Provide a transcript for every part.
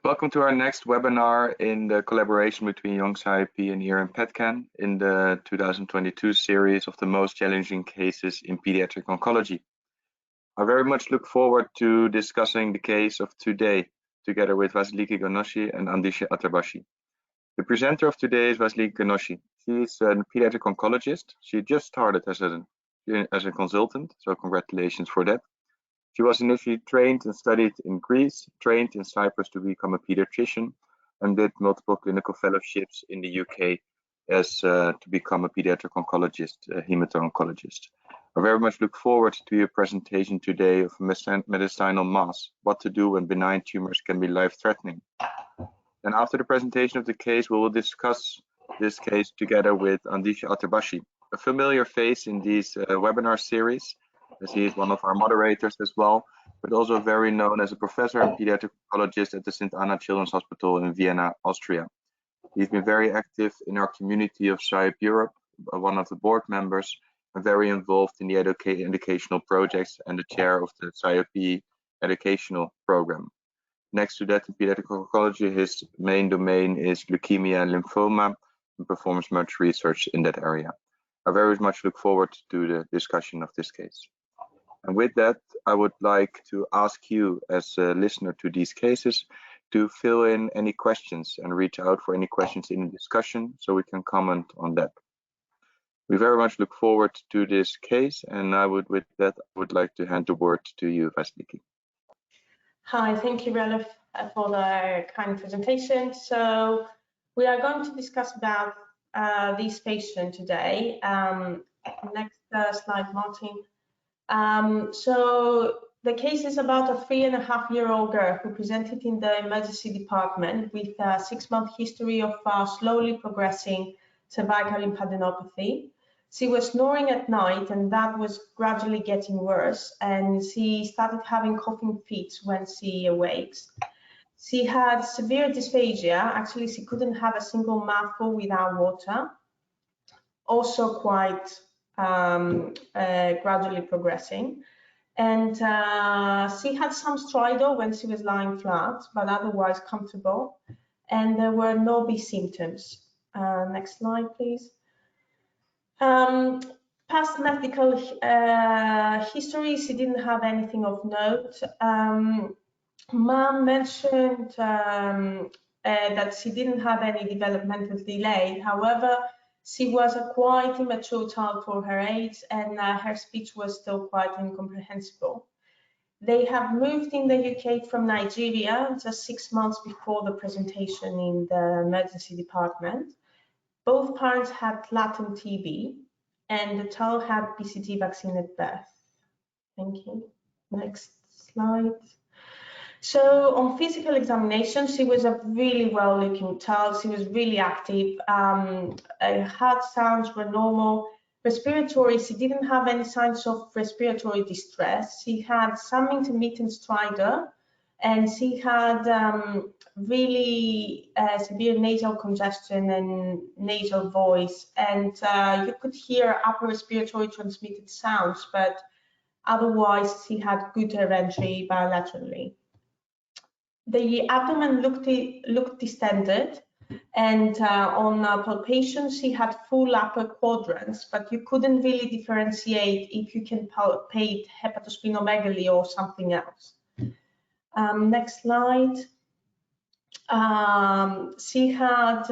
Welcome to our next webinar in the collaboration between Young IOP and ER and PetCan in the 2022 series of the most challenging cases in pediatric oncology. I very much look forward to discussing the case of today together with Vasiliki Ganosi and Andishe Attarbaschi. The presenter of today is Vasiliki Ganosi. She is a pediatric oncologist. She just started as a consultant, so congratulations for that. She was initially trained and studied in Greece, trained in Cyprus to become a pediatrician, and did multiple clinical fellowships in the UK as to become a pediatric oncologist, a hemato-oncologist. I very much look forward to your presentation today of mediastinal mass, what to do when benign tumors can be life-threatening. And after the presentation of the case, we will discuss this case together with Andishe Attarbaschi, a familiar face in these webinar series, as he is one of our moderators as well, but also very known as a professor and pediatric oncologist at the St. Anna Children's Hospital in Vienna, Austria. He's been very active in our community of SIOP Europe, one of the board members, and very involved in the educational projects and the chair of the SIOP educational program. Next to that, in pediatric oncology, his main domain is leukemia and lymphoma, and performs much research in that area. I very much look forward to the discussion of this case. And with that, I would like to ask you as a listener to these cases to fill in any questions and reach out for any questions in the discussion so we can comment on that. We very much look forward to this case, and with that, I would like to hand the word to you, Vasiliki. Hi, thank you, Roelof, for the kind presentation. So we are going to discuss about this patient today. Next slide, Martin. So the case is about a 3.5-year-old girl who presented in the emergency department with a 6-month history of slowly progressing cervical lymphadenopathy. She was snoring at night, and that was gradually getting worse, and she started having coughing fits when she awakes. She had severe dysphagia. Actually, she couldn't have a single mouthful without water. Also quite gradually progressing, and she had some stridor when she was lying flat, but otherwise comfortable, and there were no B symptoms. Next slide, please. Past medical history, she didn't have anything of note. Mom mentioned that she didn't have any developmental delay. However, she was a quite immature child for her age, and her speech was still quite incomprehensible. They have moved in the UK from Nigeria just 6 months before the presentation in the emergency department. Both parents had latent TB, and the child had BCG vaccine at birth. Thank you. Next slide. So on physical examination, she was a really well-looking child. She was really active. Heart sounds were normal. Respiratory, she didn't have any signs of respiratory distress. She had some intermittent stridor, and she had really severe nasal congestion and nasal voice. And you could hear upper respiratory transmitted sounds, but otherwise she had good air entry bilaterally. The abdomen looked distended, and on palpation she had full upper quadrants, but you couldn't really differentiate if you can palpate hepatosplenomegaly or something else. Next slide. She had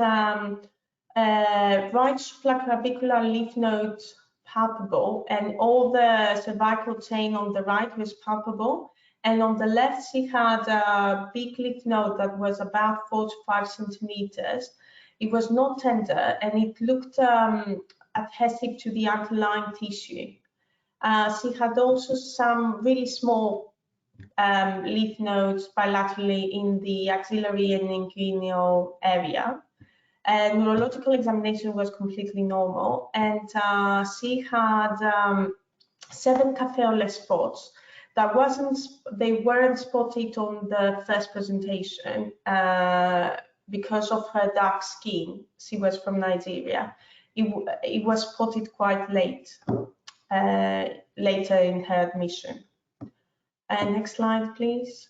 right supraclavicular lymph nodes palpable, and all the cervical chain on the right was palpable. And on the left, she had a big lymph node that was about 4 to 5 centimeters. It was not tender, and it looked adhesive to the underlying tissue. She had also some really small lymph nodes bilaterally in the axillary and inguinal area. And neurological examination was completely normal, and she had 7 catheolar spots. They weren't spotted on the first presentation because of her dark skin. She was from Nigeria. It was spotted quite late, later in her admission. Next slide, please.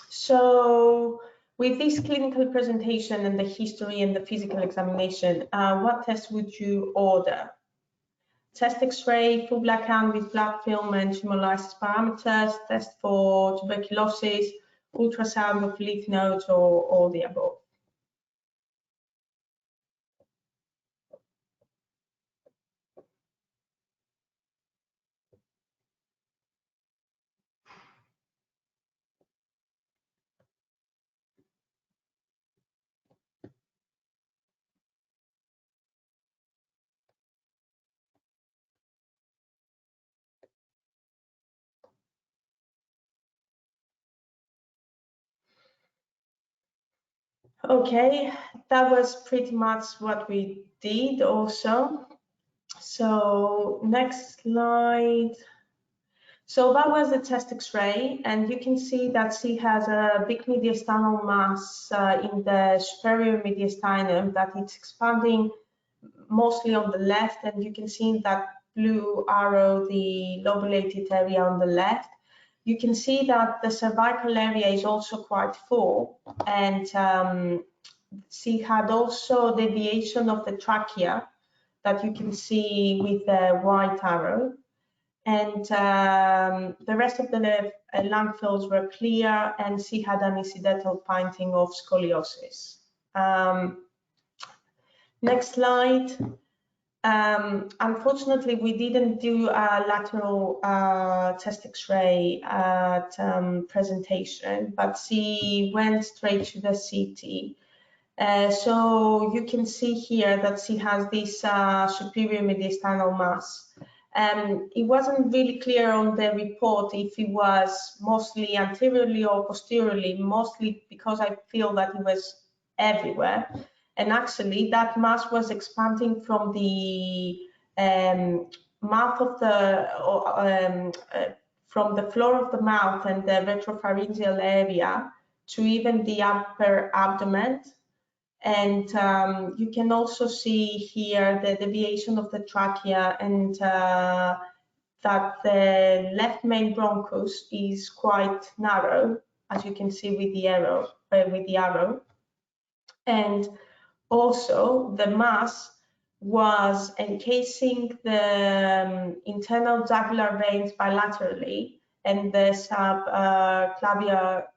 So With this clinical presentation and the history and the physical examination, what test would you order? Chest X-ray, full blood count with blood film and hemolysis parameters, test for tuberculosis, ultrasound of lymph nodes, or all the above. Okay, that was pretty much what we did also. So next slide. So that was the chest X-ray, and you can see that she has a big mediastinal mass in the superior mediastinum that it's expanding mostly on the left, and you can see that blue arrow, the lobulated area on the left. You can see that the cervical area is also quite full, and she had also deviation of the trachea that you can see with the white arrow. And the rest of the lung fields were clear, and she had an incidental painting of scoliosis. Next slide. Unfortunately, we didn't do a lateral chest X-ray at presentation, but she went straight to the CT. So you can see here that she has this superior mediastinal mass. It wasn't really clear on the report if it was mostly anteriorly or posteriorly, mostly because I feel that it was everywhere. And actually, that mass was expanding from the mouth of the, from the floor of the mouth and the retropharyngeal area to even the upper abdomen. And you can also see here the deviation of the trachea, and that the left main bronchus is quite narrow, as you can see with the arrow. And also the mass was encasing the internal jugular veins bilaterally and the subclavian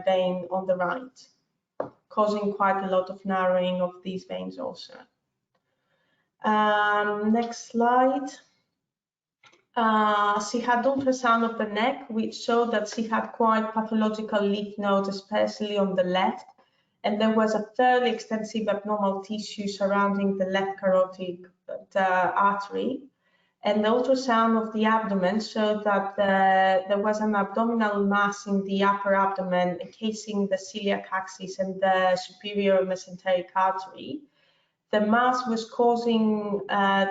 vein on the right, causing quite a lot of narrowing of these veins also. Next slide. She had ultrasound of the neck, which showed that she had quite pathological lymph nodes, especially on the left, and there was a fairly extensive abnormal tissue surrounding the left carotid artery. And the ultrasound of the abdomen showed that there was an abdominal mass in the upper abdomen encasing the celiac axis and the superior mesenteric artery. The mass was causing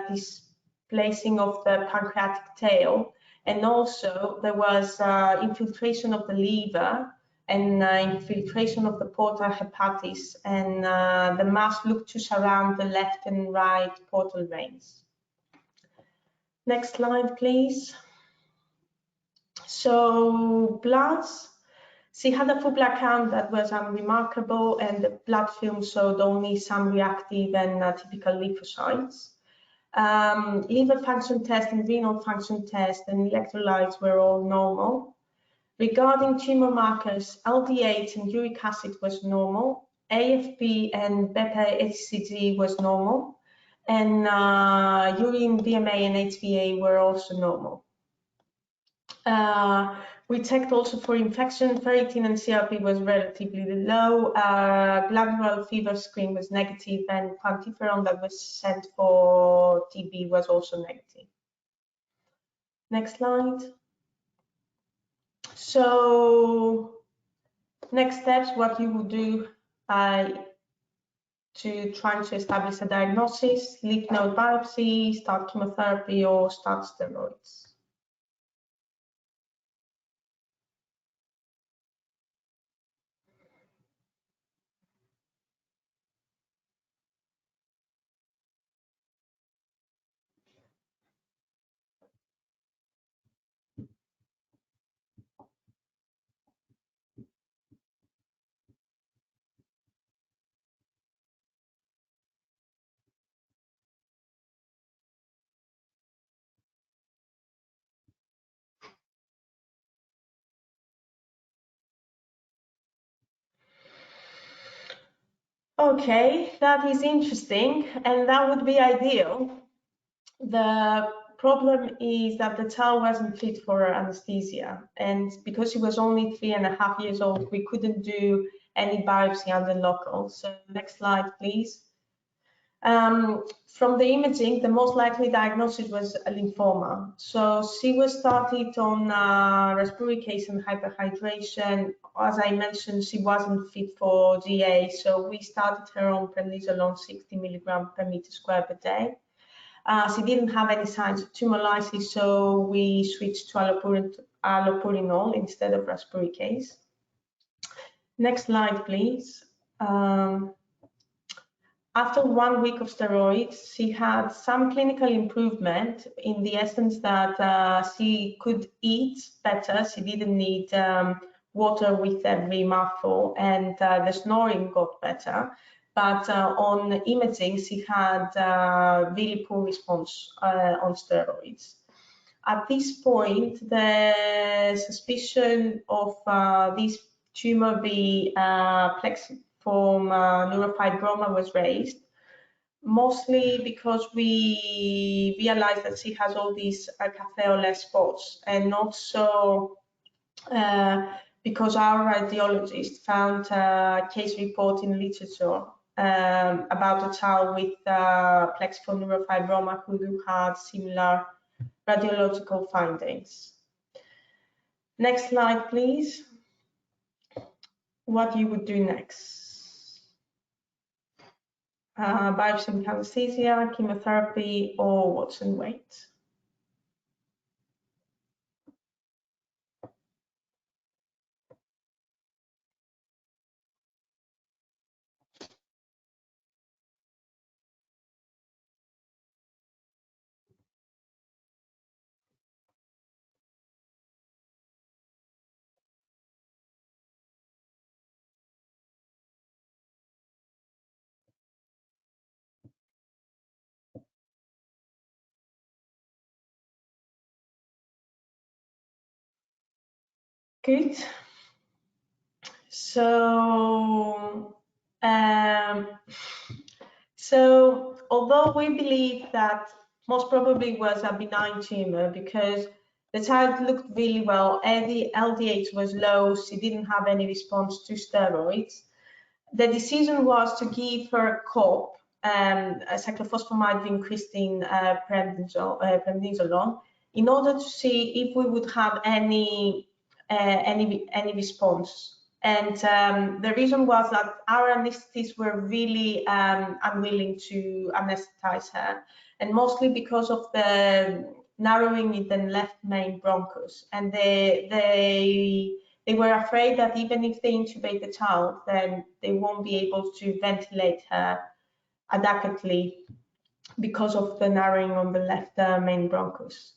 displacing of the pancreatic tail, and also there was infiltration of the liver and infiltration of the portal hepatis, and the mass looked to surround the left and right portal veins. Next slide, please. So bloods, she had a full blood count that was unremarkable, and the blood film showed only some reactive and typical lymphocytes. Liver function test and renal function test and electrolytes were all normal. Regarding tumor markers, LDH and uric acid was normal. AFP and beta HCG was normal. And urine VMA and HVA were also normal. We checked also for infection. Ferritin and CRP was relatively low. Glandular fever screen was negative, and quantiferon that was sent for TB was also negative. Next slide. So next steps, what you would do to try to establish a diagnosis: lymph node biopsy, start chemotherapy, or start steroids. Okay, that is interesting, and that would be ideal. The problem is that the child wasn't fit for anesthesia, and because he was only 3.5 years old, we couldn't do any biopsy under local. So next slide, please. From the imaging, the most likely diagnosis was a lymphoma. So she was started on respiratory and hyperhydration. As I mentioned, she wasn't fit for GA, so we started her on prednisolone 60 milligrams per meter square per day. She didn't have any signs of tumor lysis, so we switched to allopurinol instead of respiratory. Next slide, please. After 1 week of steroids, she had some clinical improvement in the essence that she could eat better. She didn't need water with every mouthful, and the snoring got better. But on imaging, she had really poor response on steroids. At this point, the suspicion of this tumor be plexiform neurofibroma was raised, mostly because we realized that she has all these catheolar spots, and not so because our radiologist found a case report in literature about a child with plexiform neurofibroma who had similar radiological findings. Next slide, please. What you would do next? Biopsy with anesthesia, chemotherapy, or watch and wait? Good. So, although we believe that most probably was a benign tumor because the child looked really well, the LDH was low, she didn't have any response to steroids. The decision was to give her COP, a cyclophosphamide vincristine prednisolone, in order to see if we would have any response. And the reason was that our anesthetists were really unwilling to anesthetize her, and mostly because of the narrowing in the left main bronchus. And they were afraid that even if they intubate the child, then they won't be able to ventilate her adequately because of the narrowing on the left main bronchus.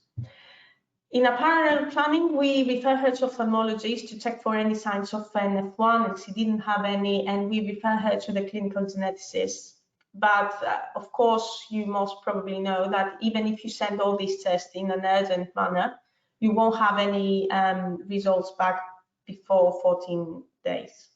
In a parallel planning, we refer her to ophthalmologist to check for any signs of NF1, and she didn't have any, and we refer her to the clinical geneticist. But of course, you most probably know that even if you send all these tests in an urgent manner, you won't have any results back before 14 days.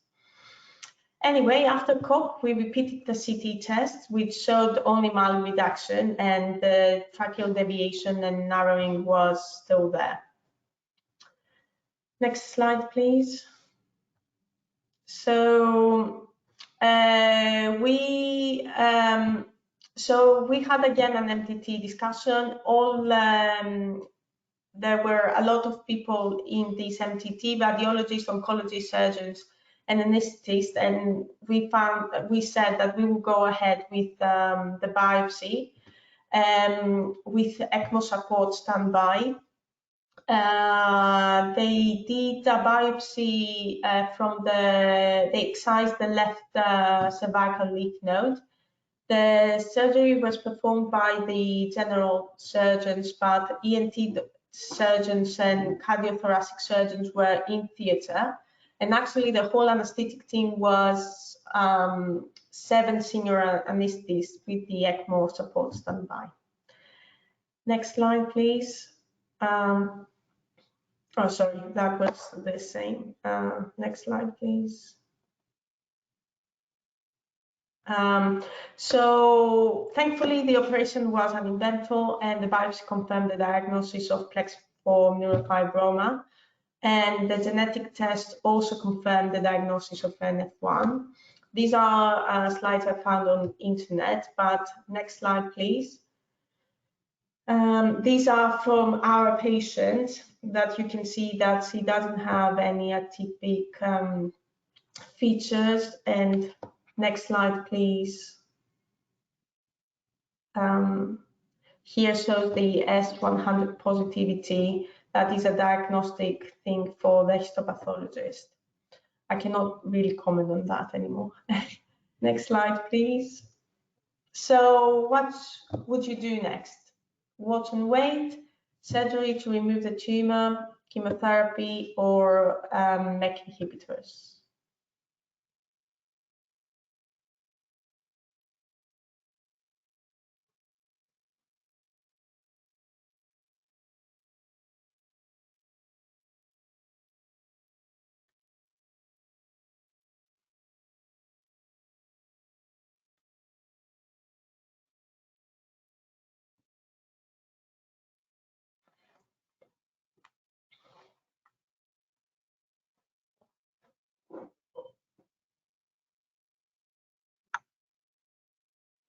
Anyway, after COP, we repeated the CT test, which showed only mild reduction, and the tracheal deviation and narrowing was still there. Next slide, please. So we had again an MTT discussion. There were a lot of people in this MTT, radiologists, oncologists, surgeons, and anesthetists, and we said that we will go ahead with the biopsy with ECMO support standby. They did a biopsy they excised the left cervical lymph node. The surgery was performed by the general surgeons, but ENT surgeons and cardiothoracic surgeons were in theatre. And actually, the whole anesthetic team was 7 senior anesthetists with the ECMO support standby. Next slide, please. Oh, sorry, that was the same. Next slide, please. So thankfully, the operation was uneventful, and the biopsy confirmed the diagnosis of plexiform neurofibroma. And the genetic test also confirmed the diagnosis of NF1. These are slides I found on internet, but next slide, please. These are from our patient that you can see that he doesn't have any atypic features. And next slide, please. Here shows the S100 positivity. That is a diagnostic thing for the histopathologist. I cannot really comment on that anymore. Next slide, please. So what would you do next? Watch and wait, surgery to remove the tumor, chemotherapy, or MEK inhibitors?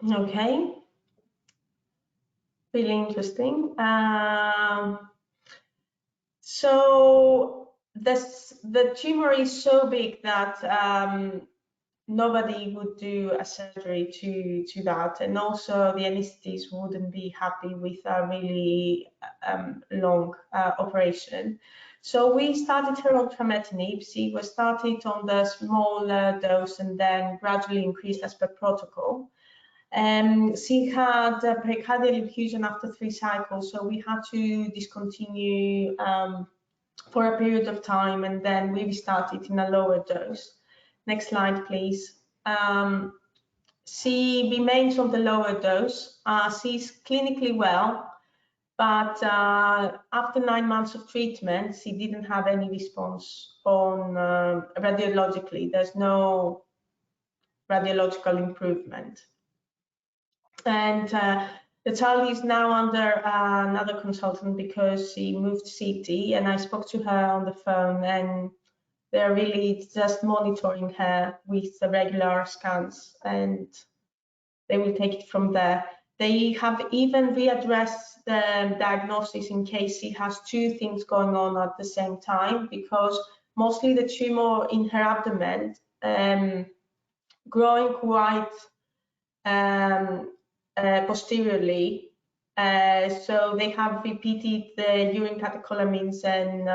Okay, really interesting. So the tumor is so big that nobody would do a surgery to that, and also the anesthetists wouldn't be happy with a really long operation. So we started her on trametinib. She was started on the smaller dose and then gradually increased as per protocol. She had a pericardial effusion after 3 cycles, so we had to discontinue for a period of time, and then we restarted in a lower dose. Next slide, please. She remains on the lower dose. She's clinically well, but after 9 months of treatment, she didn't have any response on radiologically. There's no radiological improvement. And the child is now under another consultant because she moved city, and I spoke to her on the phone, and they're really just monitoring her with the regular scans, and they will take it from there. They have even readdressed the diagnosis in case she has 2 things going on at the same time, because mostly the tumor in her abdomen growing quite posteriorly. So they have repeated the urine catecholamines and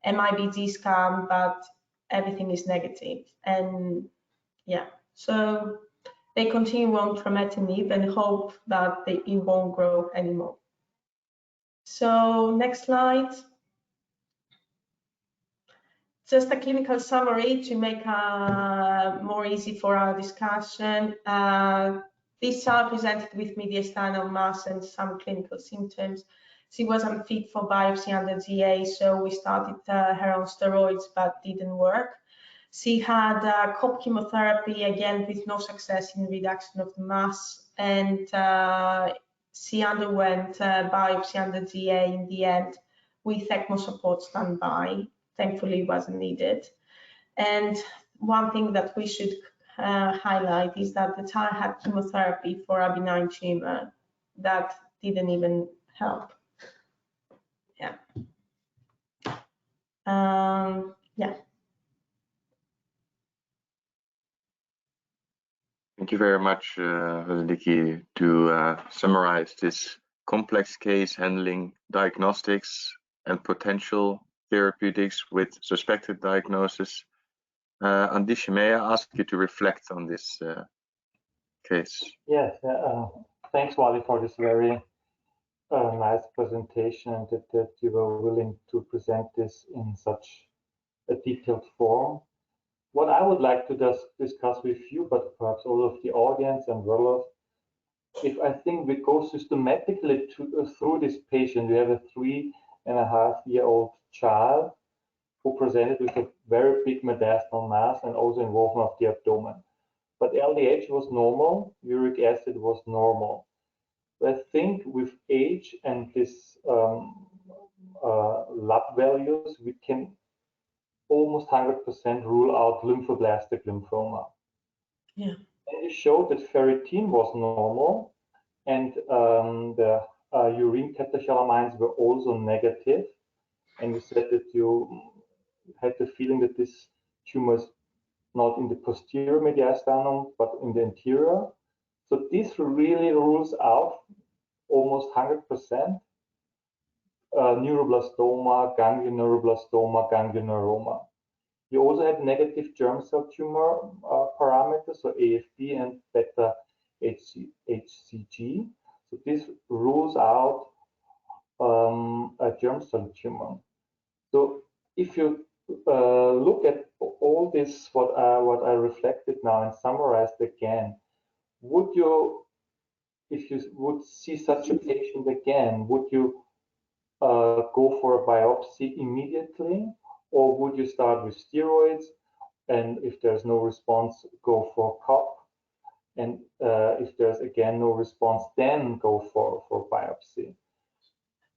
MIBG scan, but everything is negative. And yeah, so they continue on trametinib and hope that it won't grow anymore. So next slide. Just a clinical summary to make more easy for our discussion. This child presented with mediastinal mass and some clinical symptoms. She was unfit for biopsy under GA, so we started her on steroids, but didn't work. She had COP chemotherapy, again with no success in reduction of the mass, and she underwent biopsy under GA in the end with ECMO support standby. Thankfully, wasn't needed. And one thing that we should highlight is that the child had chemotherapy for a benign tumor that didn't even help. Yeah. Yeah. Thank you very much, Vasiliki, to summarize this complex case handling diagnostics and potential therapeutics with suspected diagnosis. Andishe, may I ask you to reflect on this case? Yes, thanks, Wally, for this very nice presentation, and that you were willing to present this in such a detailed form. What I would like to discuss with you, but perhaps all of the audience and Roelof, if I think we go systematically through this patient, we have a 3.5-year-old child who presented with a very big mediastinal mass and also involvement of the abdomen. but LDH was normal, uric acid was normal. I think with age and this lab values, we can almost 100% rule out lymphoblastic lymphoma. Yeah. And you showed that ferritin was normal, and the urine catecholamines were also negative. And you said that you had the feeling that this tumor is not in the posterior mediastinum, but in the anterior. So this really rules out almost 100% neuroblastoma, ganglioneuroblastoma, ganglioneuroma. You also had negative germ cell tumor parameters, so AFP and beta HCG. So this rules out a germ cell tumor. So if you look at all this, what I reflected now and summarized again, would you, if you would see such a patient again, would you go for a biopsy immediately, or would you start with steroids, and if there's no response, go for COP, and if there's again no response, then go for biopsy?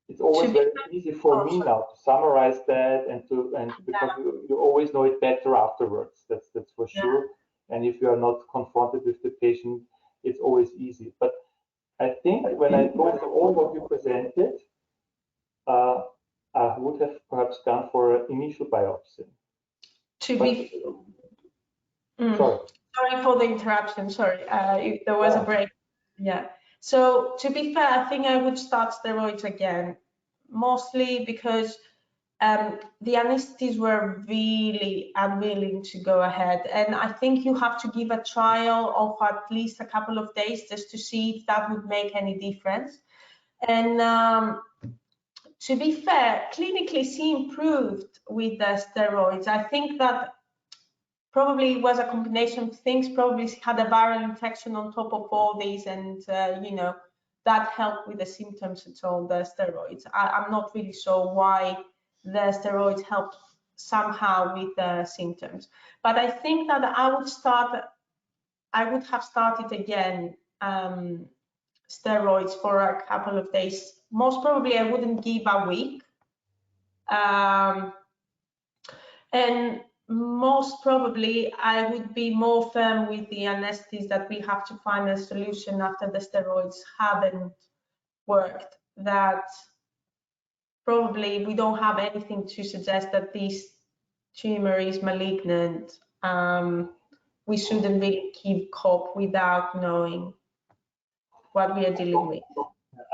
It's always very easy for me now to summarize that and because you always know it better afterwards. That's for sure. And if you are not confronted with the patient, it's always easy. But I think when I go through all what you presented, I would have perhaps gone for an initial biopsy. Sorry for the interruption. Sorry, there was a break. Yeah. So to be fair, I think I would start steroids again, mostly because the anesthetists were really unwilling to go ahead. And I think you have to give a trial of at least a couple of days just to see if that would make any difference. And to be fair, clinically she improved with the steroids. I think that probably was a combination of things, probably had a viral infection on top of all these, and you know, that helped with the symptoms and so on, the steroids. I'm not really sure why the steroids helped somehow with the symptoms, but I think that I would have started again steroids for a couple of days. Most probably I wouldn't give a week, and most probably I would be more firm with the anesthetists that we have to find a solution after the steroids haven't worked, that probably we don't have anything to suggest that this tumor is malignant. We shouldn't really keep COP without knowing what we are dealing with.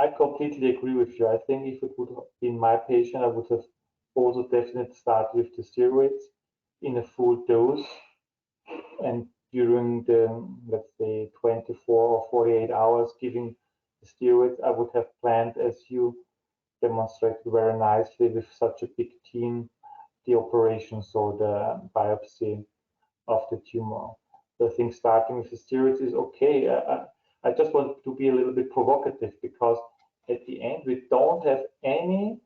I completely agree with you. I think if it would have been my patient, I would have also definitely started with the steroids in a full dose, and during the, let's say, 24 or 48 hours giving the steroids, I would have planned, as you demonstrated very nicely with such a big team, the operations or the biopsy of the tumor. So I think starting with the steroids is okay. I just want to be a little bit provocative, because at the end we don't have any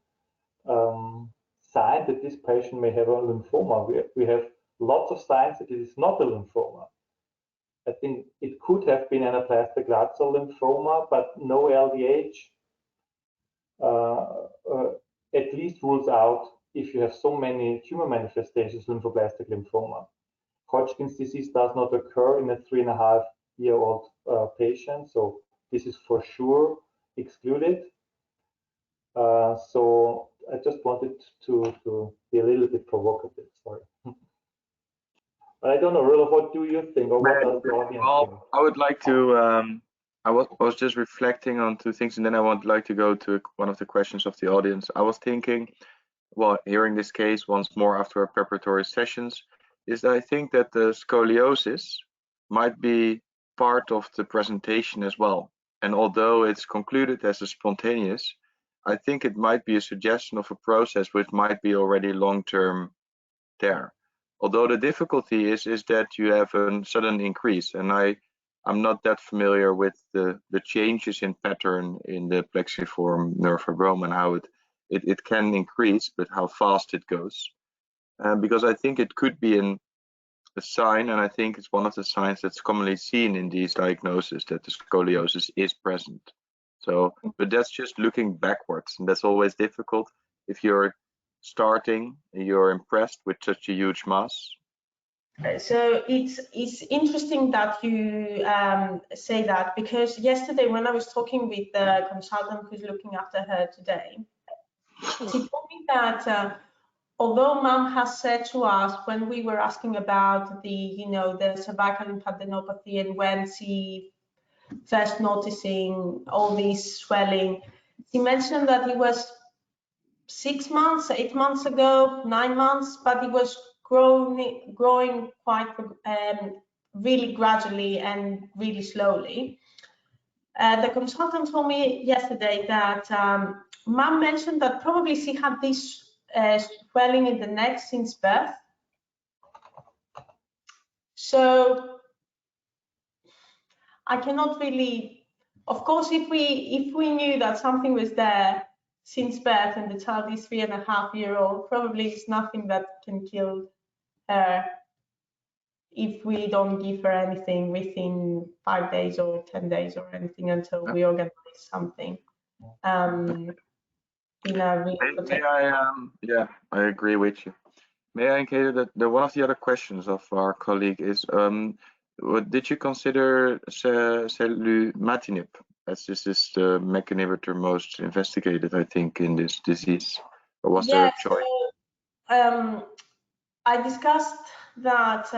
sign that this patient may have a lymphoma. We have lots of signs that it is not a lymphoma. I think it could have been anaplastic large cell lymphoma, but no LDH at least rules out, if you have so many tumor manifestations, lymphoblastic lymphoma. Hodgkin's disease does not occur in a 3.5-year-old patient, so this is for sure excluded. So I just wanted to be a little bit provocative, sorry. But I don't know, Roelof, what do you think, or what does the audience think? I would like to, I was just reflecting on two things, and then I would like to go to one of the questions of the audience. I was thinking, well, hearing this case once more after our preparatory sessions, is that I think that the scoliosis might be part of the presentation as well. And although it's concluded as a spontaneous, I think it might be a suggestion of a process which might be already long-term there. Although the difficulty is that you have a sudden increase, and I'm not that familiar with the changes in pattern in the plexiform neurofibroma and how it can increase, but how fast it goes. Because I think it could be a sign, and I think it's one of the signs that's commonly seen in these diagnoses, that the scoliosis is present. So, but that's just looking backwards, and that's always difficult if you're starting, you're impressed with such a huge mass. So it's interesting that you say that, because yesterday when I was talking with the consultant who's looking after her today, she told me that although Mom has said to us when we were asking about the cervical lymphadenopathy and when she first noticing all this swelling, she mentioned that it was 6 months, 8 months ago, 9 months, but it was growing quite really gradually and really slowly. The consultant told me yesterday that Mom mentioned that probably she had this swelling in the neck since birth. So I cannot really, of course, if we knew that something was there since birth and the child is 3.5-year-old, probably it's nothing that can kill her if we don't give her anything within 5 days or 10 days or anything until we organize something. In a yeah, I agree with you. May I indicate that one of the other questions of our colleague is, did you consider selumetinib, as this is the MEK inhibitor most investigated, I think, in this disease? Or was there a choice? So, I discussed that.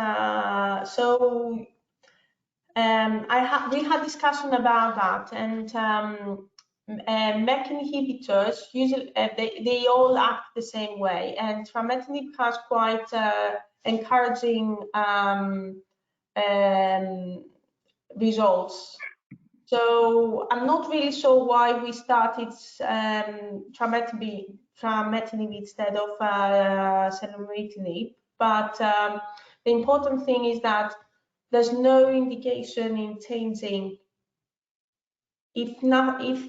We had discussion about that, and MEK inhibitors usually they all act the same way, and trametinib has quite encouraging results. So I'm not really sure why we started trametinib instead of selumetinib, but the important thing is that there's no indication in changing. If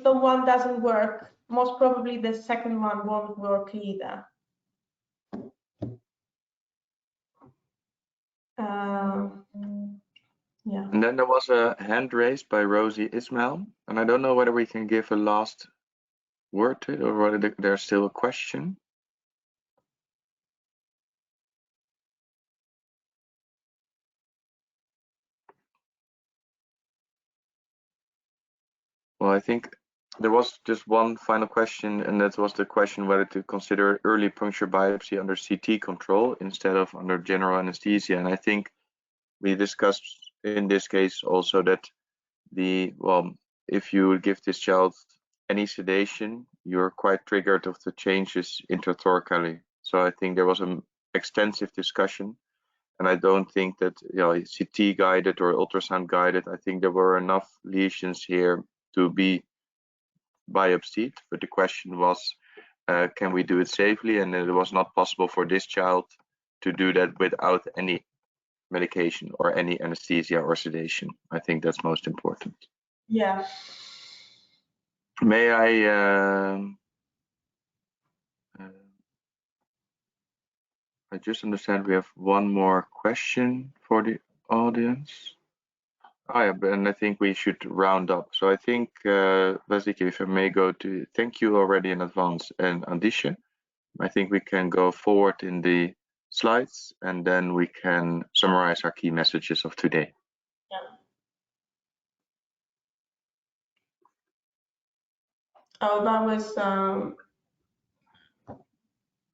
the one doesn't work, most probably the second one won't work either. Yeah. And then there was a hand raised by Rosie Ismail, and I don't know whether we can give a last word to it or whether there's still a question. Well, I think there was just one final question, and that was the question whether to consider early puncture biopsy under CT control instead of under general anesthesia. And I think we discussed in this case also that if you give this child any sedation, you're quite triggered of the changes intrathoracally. So I think there was an extensive discussion, and I don't think that CT guided or ultrasound guided. I think there were enough lesions here to be biopsied, but the question was, can we do it safely? And it was not possible for this child to do that without any medication or any anesthesia or sedation. I think that's most important. Yeah. May I just understand we have one more question for the audience. Oh yeah, and I think we should round up. So I think, Vasiliki, if I may go to thank you already in advance, and Andishe, I think we can go forward in the slides and then we can summarize our key messages of today. Yeah. Oh, that was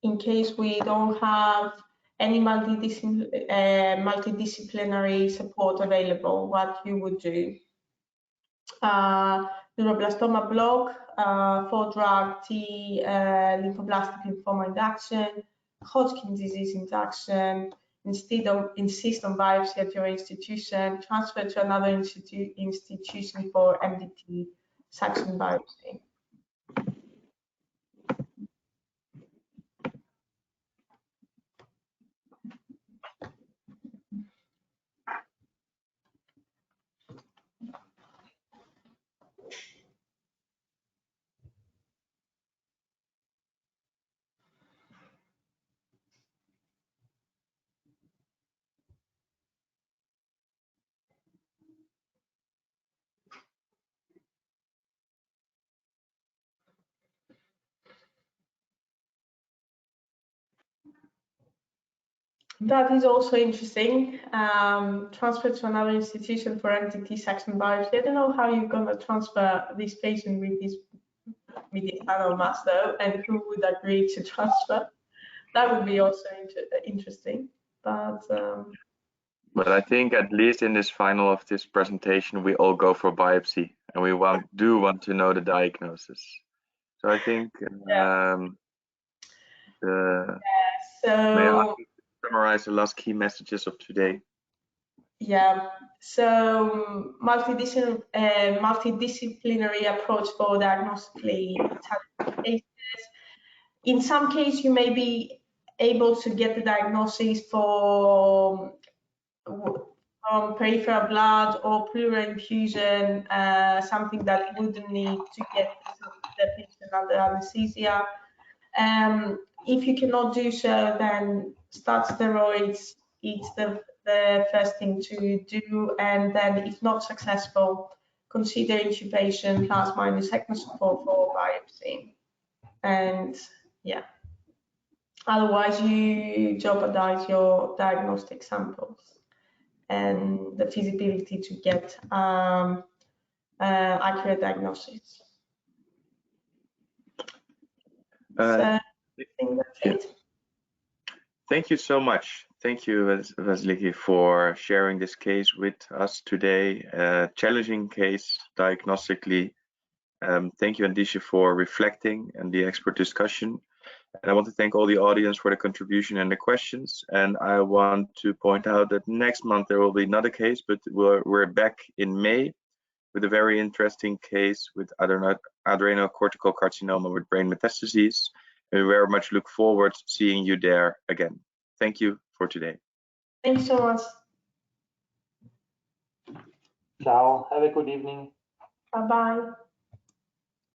in case we don't have any multidisciplinary support available, what you would do. Neuroblastoma block, 4-drug T lymphoblastic lymphoma induction, Hodgkin disease induction, insist on biopsy at your institution, transfer to another institution for MDT suction biopsy. That is also interesting. Transfer to another institution for NTT section biopsy. I don't know how you're going to transfer this patient with this mediastinal mass though, and who would agree to transfer. That would be also interesting. But I think at least in this final of this presentation, we all go for biopsy, and we do want to know the diagnosis. So I think may I summarize the last key messages of today? Yeah, so multidisciplinary approach for diagnostically cases. In some cases, you may be able to get the diagnosis from peripheral blood or pleural infusion, something that wouldn't need to get the patient under anesthesia. If you cannot do so, then start steroids. It's the first thing to do, and then if not successful, consider intubation plus minus ECMO support for biopsy. And yeah, otherwise you jeopardize your diagnostic samples and the feasibility to get accurate diagnosis. So I think that's it. Thank you so much. Thank you, Vasiliki, for sharing this case with us today. Challenging case diagnostically. Thank you, Andishe, for reflecting and the expert discussion. And I want to thank all the audience for the contribution and the questions. And I want to point out that next month there will be another case, but we're back in May with a very interesting case with adrenocortical carcinoma with brain metastases. And we very much look forward to seeing you there again. Thank you for today. Thanks so much. Ciao. Have a good evening. Bye-bye.